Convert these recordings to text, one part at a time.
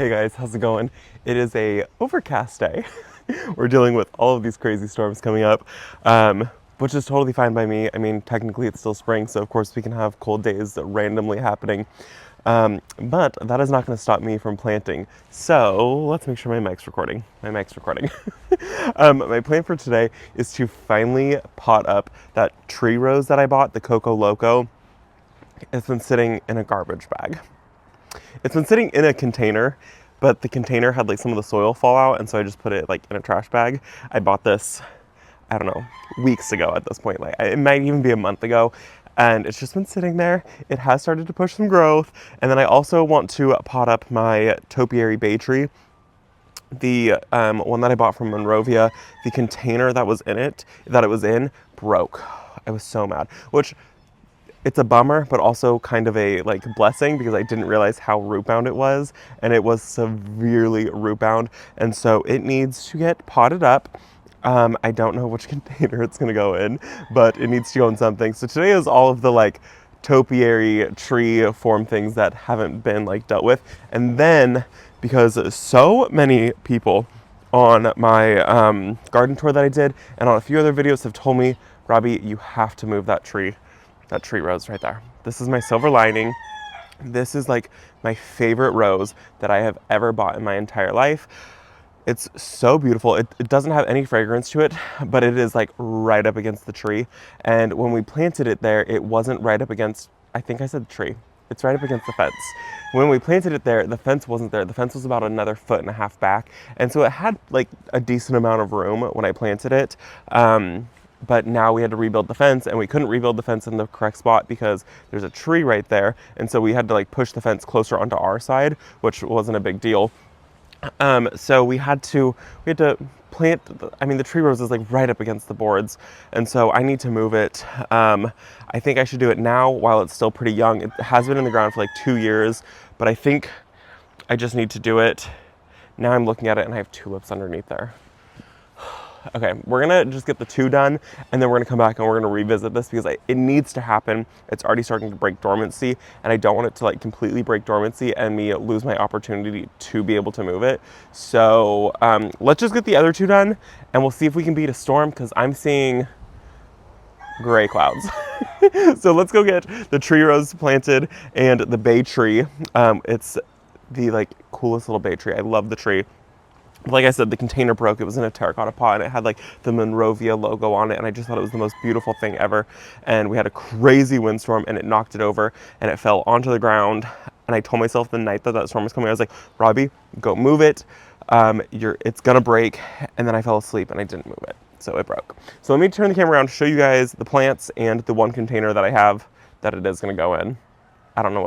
Hey guys, how's it going? It is a overcast day. We're dealing with all of these crazy storms coming up, which is totally fine by me. I mean, technically it's still spring, so of course we can have cold days randomly happening. But that is not going to stop me from planting. So let's make sure my mic's recording. My mic's recording. My plan for today is to finally pot up that tree rose that I bought, the Koko Loko. It's been sitting in a garbage bag. It's been sitting in a container, but the container had like some of the soil fall out, and so I just put it like in a trash bag. I bought this, I don't know, weeks ago at this point. Like it might even be a month ago, and it's just been sitting there. It has started to push some growth, and then I also want to pot up my topiary bay tree. The one that I bought from Monrovia, the container that was in it, that it was in, broke. I was so mad, which it's a bummer, but also kind of a like blessing because I didn't realize how root bound it was, and it was severely root bound, and so it needs to get potted up. I don't know which container it's gonna go in, but it needs to go in something. So today is all of the like topiary tree form things that haven't been like dealt with, and then because so many people on my garden tour that I did and on a few other videos have told me, Robbie, you have to move that tree rose right there. This is my silver lining. This is like my favorite rose that I have ever bought in my entire life. It's so beautiful. It doesn't have any fragrance to it, but it is like right up against the tree. And when we planted it there, it wasn't right up against, I think I said the tree. It's right up against the fence. When we planted it there, the fence wasn't there. The fence was about another 1.5 feet back. And so it had like a decent amount of room when I planted it. But now we had to rebuild the fence, and we couldn't rebuild the fence in the correct spot because there's a tree right there. And so we had to like push the fence closer onto our side, which wasn't a big deal. So we had to plant, the tree rose is like right up against the boards. And so I need to move it. I think I should do it now while it's still pretty young. It has been in the ground for like 2 years, but I think I just need to do it. Now I'm looking at it and I have tulips underneath there. Okay, we're gonna just get the 2 done, and then we're gonna come back and we're gonna revisit this because it needs to happen. It's already starting to break dormancy, and I don't want it to like completely break dormancy and me lose my opportunity to be able to move it. So let's just get the other 2 done, and we'll see if we can beat a storm because I'm seeing gray clouds. So let's go get the tree rose planted and the bay tree. It's the like coolest little bay tree. I love the tree. Like I said, the container broke. It was in a terracotta pot, and it had like the Monrovia logo on it, and I just thought it was the most beautiful thing ever. And we had a crazy windstorm, and it knocked it over, and it fell onto the ground. And I told myself the night that storm was coming, I was like, Robbie, go move it. It's gonna break. And then I fell asleep, and I didn't move it, so it broke. So let me turn the camera around to show you guys the plants and the 1 container that I have that it is gonna go in. I don't know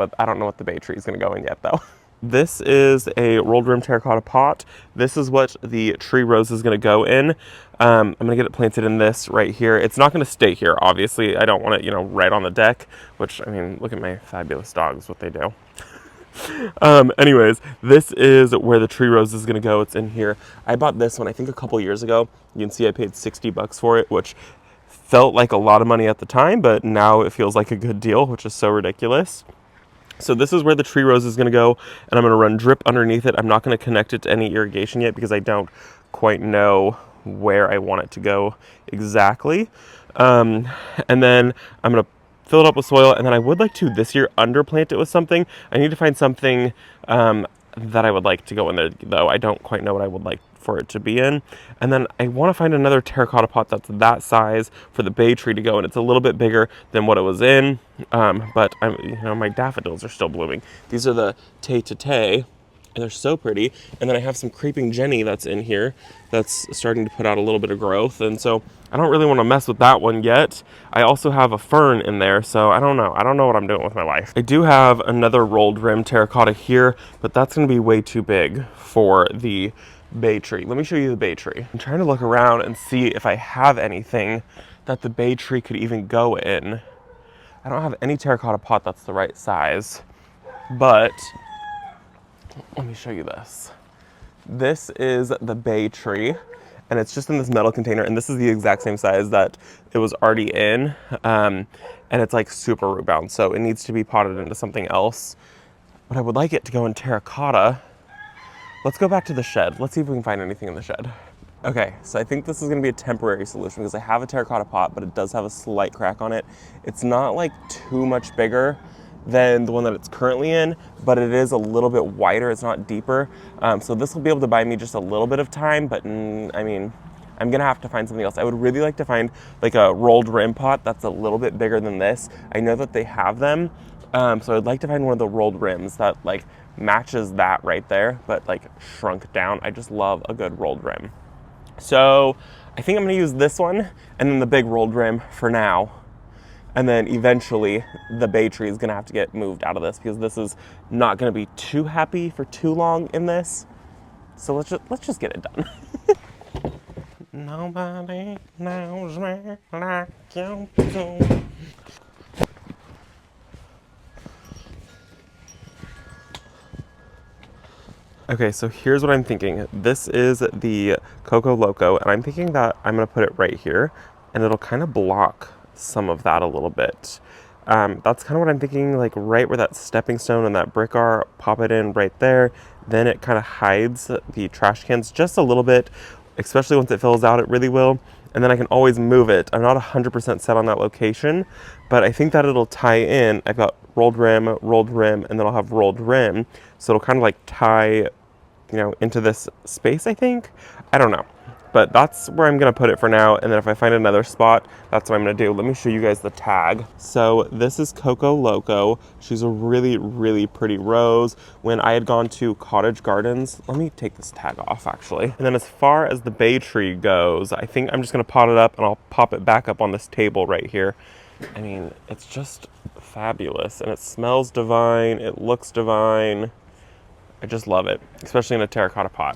what the bay tree is gonna go in yet, though. This is a rolled rim terracotta pot. This is what the tree rose is going to go in. I'm going to get it planted in this right here. It's not going to stay here, obviously. I don't want it, right on the deck, which, I mean, look at my fabulous dogs, what they do. Anyways, this is where the tree rose is going to go. It's in here. I bought this one, I think, a couple years ago. You can see I paid $60 for it, which felt like a lot of money at the time, but now it feels like a good deal, which is so ridiculous. So this is where the tree rose is going to go, and I'm going to run drip underneath it. I'm not going to connect it to any irrigation yet because I don't quite know where I want it to go exactly. And then I'm going to fill it up with soil, and then I would like to this year underplant it with something. I need to find something that I would like to go in there, though. I don't quite know what I would like for it to be in. And then I want to find another terracotta pot that's that size for the bay tree to go in. It's a little bit bigger than what it was in, but my daffodils are still blooming. These are the tay-to-tay, and they're so pretty. And then I have some creeping Jenny that's in here that's starting to put out a little bit of growth, and so I don't really want to mess with that one yet. I also have a fern in there, so I don't know what I'm doing with my life. I do have another rolled rim terracotta here, but that's going to be way too big for the bay tree. Let me show you the bay tree. I'm trying to look around and see if I have anything that the bay tree could even go in. I don't have any terracotta pot that's the right size, but let me show you this. This is the bay tree, and it's just in this metal container, and this is the exact same size that it was already in, and it's like super root bound, so it needs to be potted into something else. But I would like it to go in terracotta, let's go back to the shed. Let's see if we can find anything in the shed. Okay, so I think this is gonna be a temporary solution because I have a terracotta pot, but it does have a slight crack on it. It's not like too much bigger than the one that it's currently in, but it is a little bit wider, it's not deeper. So this will be able to buy me just a little bit of time, but I mean, I'm gonna have to find something else. I would really like to find like a rolled rim pot that's a little bit bigger than this. I know that they have them, so I'd like to find one of the rolled rims that like matches that right there, but like shrunk down. I just love a good rolled rim. So I think I'm gonna use this one and then the big rolled rim for now. And then eventually the bay tree is gonna have to get moved out of this because this is not gonna be too happy for too long in this. So let's just get it done. Nobody knows me like you do. Okay, so here's what I'm thinking. This is the Koko Loko, and I'm thinking that I'm gonna put it right here, and it'll kind of block some of that a little bit. That's kind of what I'm thinking, like right where that stepping stone and that brick are, pop it in right there. Then it kind of hides the trash cans just a little bit, especially once it fills out, it really will. And then I can always move it. I'm not 100% set on that location, but I think that it'll tie in. I've got rolled rim, and then I'll have rolled rim. So it'll kind of like tie, you know, into this space, I think. I don't know. But that's where I'm gonna put it for now. And then if I find another spot, that's what I'm gonna do. Let me show you guys the tag. So this is Koko Loko. She's a really, really pretty rose. When I had gone to Cottage Gardens, let me take this tag off actually. And then as far as the bay tree goes, I think I'm just gonna pot it up and I'll pop it back up on this table right here. I mean, it's just fabulous and it smells divine. It looks divine. I just love it, especially in a terracotta pot.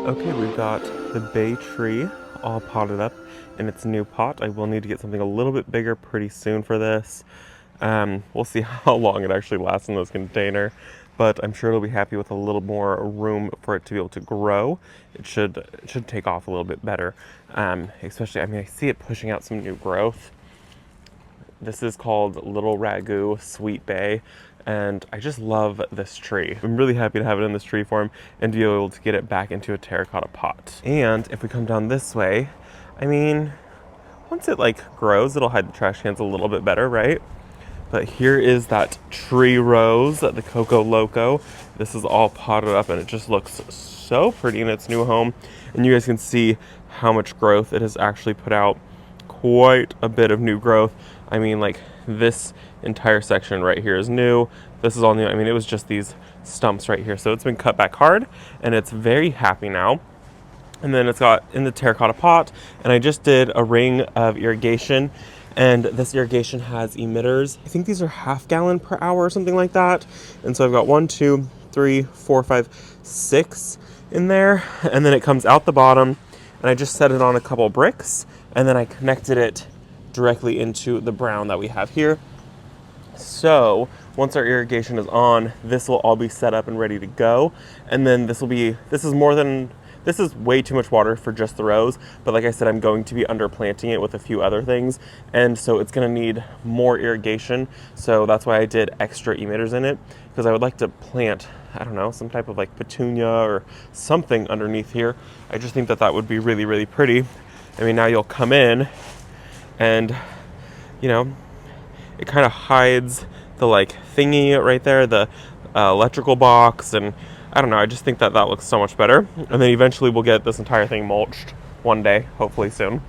Okay, we've got the bay tree all potted up in its new pot. I will need to get something a little bit bigger pretty soon for this. We'll see how long it actually lasts in this container, but I'm sure it'll be happy with a little more room for it to be able to grow. It should take off a little bit better. Especially, I mean, I see it pushing out some new growth. This is called Little Ragu Sweet Bay, and I just love this tree. I'm really happy to have it in this tree form and to be able to get it back into a terracotta pot. And if we come down this way, I mean, once it like grows, it'll hide the trash cans a little bit better, right? But here is that tree rose, the Koko Loko. This is all potted up and it just looks so pretty in its new home. And you guys can see how much growth it has actually put out. Quite a bit of new growth. I mean, like this entire section right here is new. This is all new. I mean, it was just these stumps right here. So it's been cut back hard and it's very happy now. And then it's got in the terracotta pot, and I just did a ring of irrigation, and this irrigation has emitters. I think these are ½ gallon per hour or something like that. And so I've got 1, 2, 3, 4, 5, 6 in there, and then it comes out the bottom, and I just set it on a couple bricks, and then I connected it directly into the brown that we have here. So once our irrigation is on, this will all be set up and ready to go. And then this is way too much water for just the rose, but like I said, I'm going to be underplanting it with a few other things, and so it's going to need more irrigation. So that's why I did extra emitters in it, because I would like to plant, I don't know, some type of like petunia or something underneath here. I just think that that would be really, really pretty. I mean, now you'll come in and, you know, it kind of hides the like thingy right there, the electrical box, and I don't know, I just think that that looks so much better. And then eventually we'll get this entire thing mulched one day, hopefully soon.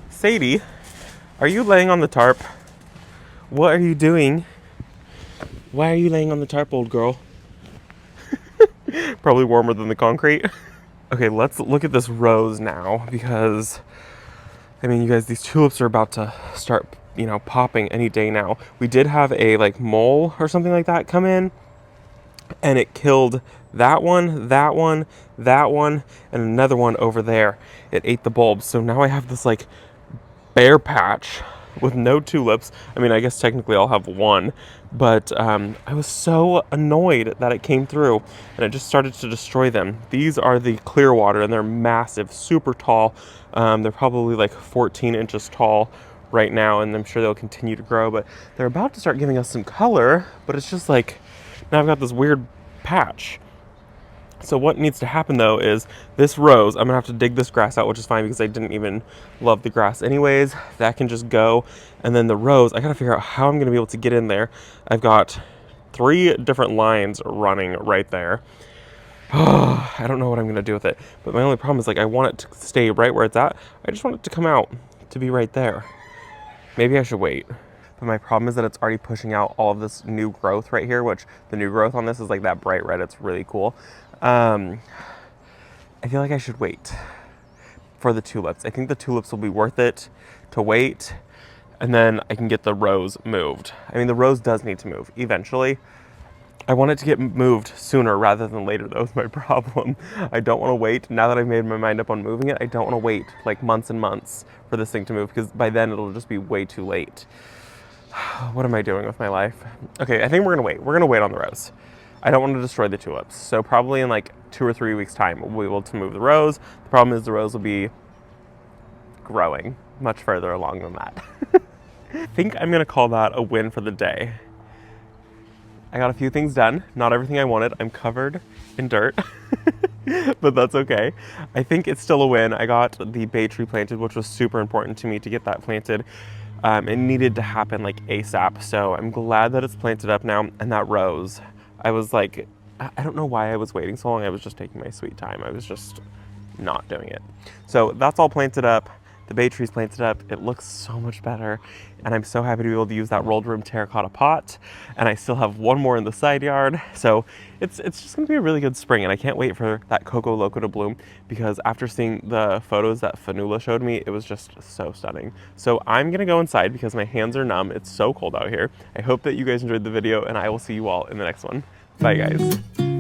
Sadie, are you laying on the tarp? What are you doing? Why are you laying on the tarp, old girl? Probably warmer than the concrete. Okay, let's look at this rose now, because, I mean, you guys, these tulips are about to start, you know, popping any day now. We did have a like mole or something like that come in, and it killed that one, that one, that one, and another one over there. It ate the bulbs. So now I have this like bare patch with no tulips. I mean, I guess technically I'll have one, but I was so annoyed that it came through and it just started to destroy them. These are the Clearwater, and they're massive, super tall. They're probably like 14 inches tall right now, and I'm sure they'll continue to grow, but they're about to start giving us some color, but it's just like, now I've got this weird patch. So what needs to happen though is this rose, I'm gonna have to dig this grass out, which is fine because I didn't even love the grass anyways. That can just go. And then the rose, I gotta figure out how I'm gonna be able to get in there. I've got 3 different lines running right there. Oh, I don't know what I'm gonna do with it. But my only problem is like I want it to stay right where it's at. I just want it to come out to be right there. Maybe I should wait. But my problem is that it's already pushing out all of this new growth right here, which the new growth on this is like that bright red. It's really cool. I feel like I should wait for the tulips. I think the tulips will be worth it to wait, and then I can get the rose moved. I mean, the rose does need to move eventually. I want it to get moved sooner rather than later, though, is my problem. I don't want to wait. Now that I've made my mind up on moving it, I don't want to wait like months and months for this thing to move, because by then it'll just be way too late. What am I doing with my life? Okay, I think we're gonna wait. We're gonna wait on the rose. I don't want to destroy the tulips. So probably in like 2 or 3 weeks time, we'll be able to move the rose. The problem is the rose will be growing much further along than that. I think I'm gonna call that a win for the day. I got a few things done, not everything I wanted. I'm covered in dirt, but that's okay. I think it's still a win. I got the bay tree planted, which was super important to me to get that planted. It needed to happen like ASAP, so I'm glad that it's planted up now. And that rose, I was like, I don't know why I was waiting so long. I was just taking my sweet time. I was just not doing it. So that's all planted up. The bay tree's planted up. It looks so much better. And I'm so happy to be able to use that rolled room terracotta pot. And I still have one more in the side yard. So it's just gonna be a really good spring. And I can't wait for that Koko Loko to bloom, because after seeing the photos that Fanula showed me, it was just so stunning. So I'm gonna go inside because my hands are numb. It's so cold out here. I hope that you guys enjoyed the video, and I will see you all in the next one. Bye guys.